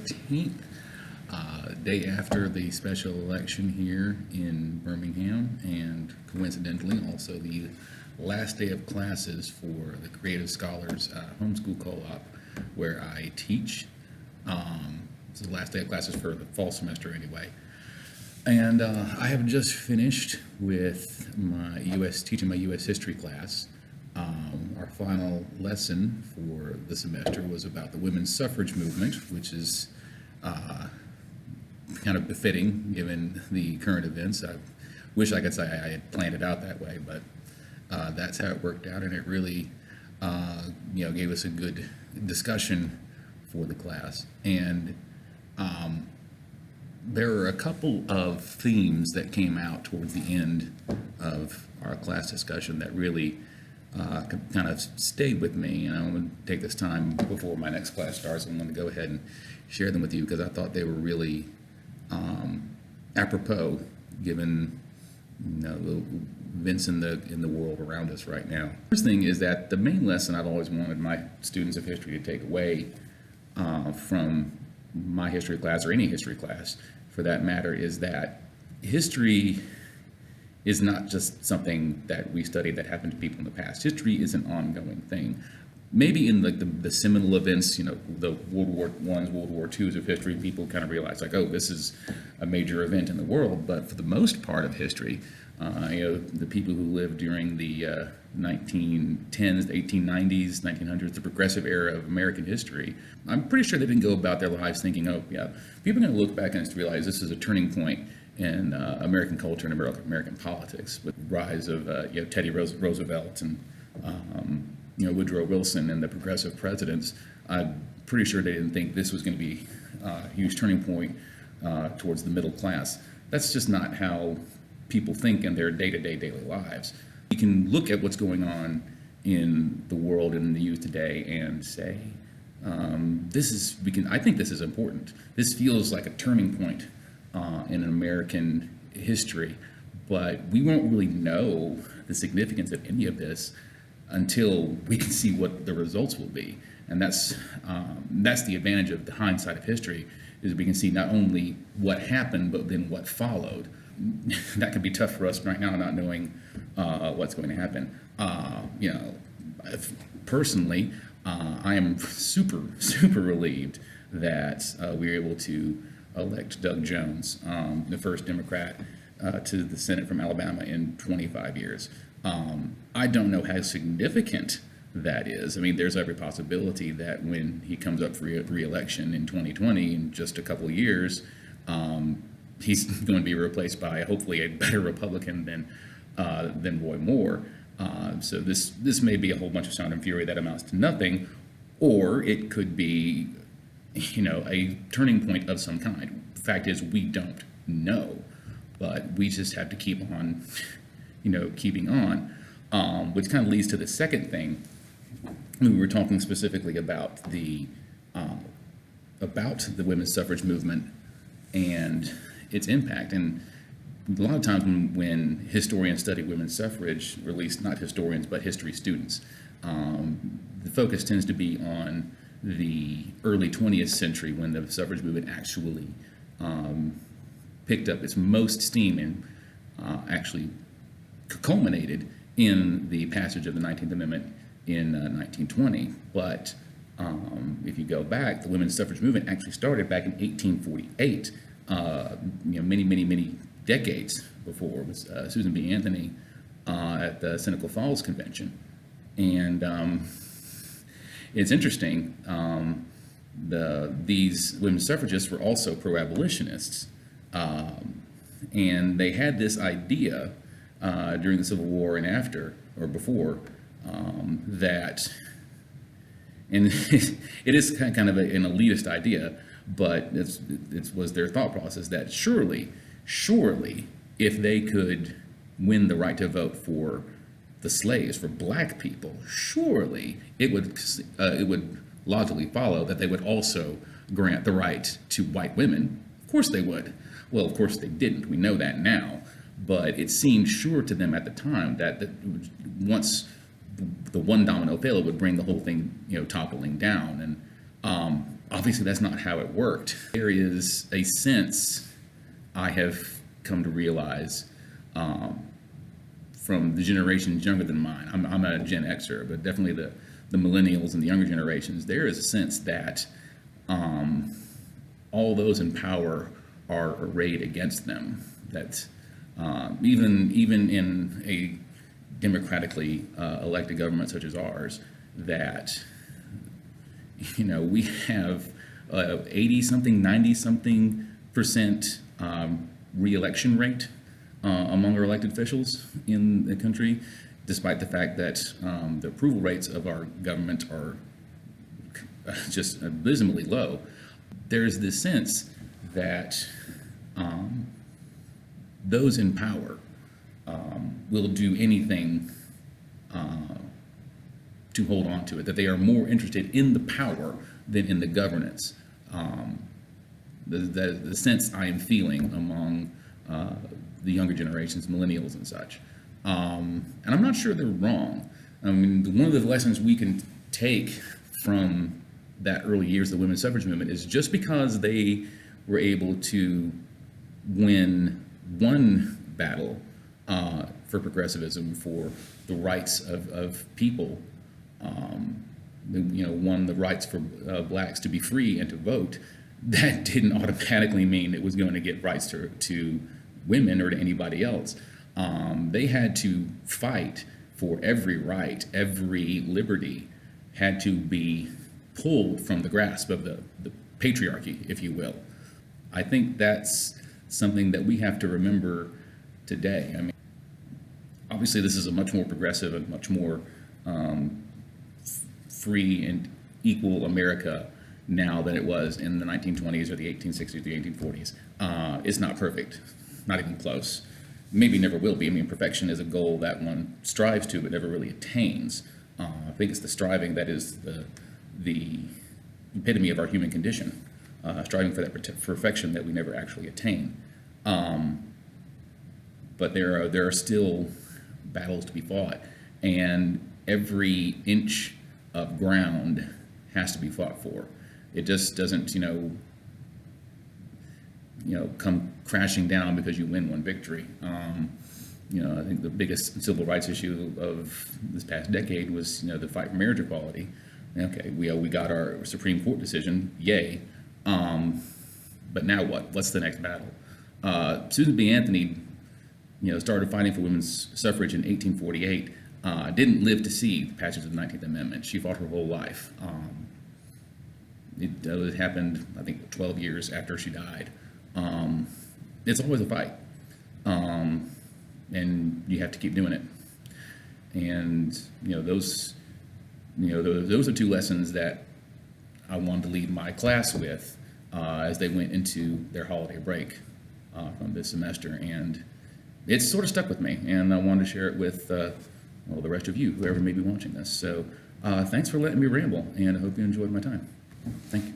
13th, day after the special election here in Birmingham, and coincidentally also the last day of classes for the Creative Scholars Homeschool Co-op, where I teach. This is the last day of classes for the fall semester anyway. And I have just finished with my teaching my U.S. history class. Our final lesson for the semester was about the women's suffrage movement, which is kind of befitting given the current events. I wish I could say I had planned it out that way, but that's how it worked out, and it really gave us a good discussion for the class. And there are a couple of themes that came out towards the end of our class discussion that really kind of stayed with me, and I'm going to take this time before my next class starts. I'm going to go ahead and share them with you because I thought they were really apropos given the events in the world around us right now. First thing is that the main lesson I've always wanted my students of history to take away from my history class, or any history class for that matter, is that history is not just something that we study that happened to people in the past. History is an ongoing thing. Maybe in the seminal events, the World War I's, World War II's of history, people kind of realize like, oh, this is a major event in the world. But for the most part of history, the people who lived during the 1910s, the 1890s, 1900s, the progressive era of American history, I'm pretty sure they didn't go about their lives thinking, oh, yeah, people are going to look back and realize this is a turning point in American culture and American politics, with the rise of Teddy Roosevelt and Woodrow Wilson and the progressive presidents. I'm pretty sure they didn't think this was going to be a huge turning point towards the middle class. That's just not how people think in their day-to-day daily lives. You can look at what's going on in the world and in the youth today and say, I think this is important. This feels like a turning point in American history, but we won't really know the significance of any of this until we can see what the results will be. And that's the advantage of the hindsight of history, is we can see not only what happened, but then what followed. That can be tough for us right now, not knowing what's going to happen. Personally, I am super relieved that we were able to elect Doug Jones, the first Democrat to the Senate from Alabama in 25 years. I don't know how significant that is. I mean, there's every possibility that when he comes up for re-election in 2020, in just a couple of years, he's going to be replaced by hopefully a better Republican than Roy Moore. So this may be a whole bunch of sound and fury that amounts to nothing, or it could be, a turning point of some kind. The fact is, we don't know, but we just have to keep on, keeping on, which kind of leads to the second thing. We were talking specifically about the women's suffrage movement and its impact. And a lot of times when historians study women's suffrage, or at least not historians, but history students, the focus tends to be on the early 20th century, when the suffrage movement actually picked up its most steam and actually culminated in the passage of the 19th Amendment in 1920. But if you go back, the women's suffrage movement actually started back in 1848, many decades before. It was Susan B. Anthony at the Seneca Falls Convention. And it's interesting, these women's suffragists were also pro-abolitionists, and they had this idea during the Civil War and after, or before, that, and it is kind of an elitist idea, but it was their thought process that surely, if they could win the right to vote for the slaves, for black people, surely it would logically follow that they would also grant the right to white women. Of course they would. Well, of course they didn't. We know that now. But it seemed sure to them at the time that once the one domino failed, it would bring the whole thing, toppling down. And Obviously, that's not how it worked. There is a sense I have come to realize from the generations younger than mine. I'm a Gen Xer, but definitely the millennials and the younger generations. There is a sense that all those in power are arrayed against them. That even in a democratically elected government such as ours, that we have 80 something, 90 something percent re-election rate among our elected officials in the country, despite the fact that the approval rates of our government are just abysmally low. There's this sense that those in power will do anything to hold on to it, that they are more interested in the power than in the governance. The sense I am feeling among the younger generations, millennials and such. And I'm not sure they're wrong. I mean, one of the lessons we can take from that early years of the women's suffrage movement is just because they were able to win one battle for progressivism, for the rights of people, won the rights for blacks to be free and to vote, that didn't automatically mean it was going to get rights to women or to anybody else. They had to fight for every right, every liberty had to be pulled from the grasp of the patriarchy, if you will. I think that's something that we have to remember today. I mean, obviously this is a much more progressive and much more free and equal America now than it was in the 1920s or the 1860s, or the 1840s. It's not perfect, not even close. Maybe never will be. I mean, perfection is a goal that one strives to but never really attains. I think it's the striving that is the epitome of our human condition, striving for that perfection that we never actually attain. But there are still battles to be fought, and every inch of ground has to be fought for. It just doesn't, come crashing down because you win one victory. I think the biggest civil rights issue of this past decade was, the fight for marriage equality. Okay, we got our Supreme Court decision, yay. But now what? What's the next battle? Susan B. Anthony, started fighting for women's suffrage in 1848. Didn't live to see the passage of the 19th Amendment. She fought her whole life. It happened, I think, 12 years after she died. It's always a fight, and you have to keep doing it. And those are two lessons that I wanted to leave my class with as they went into their holiday break from this semester, and it's sort of stuck with me. And I wanted to share it with the rest of you, whoever may be watching this. So thanks for letting me ramble, and I hope you enjoyed my time. Thank you.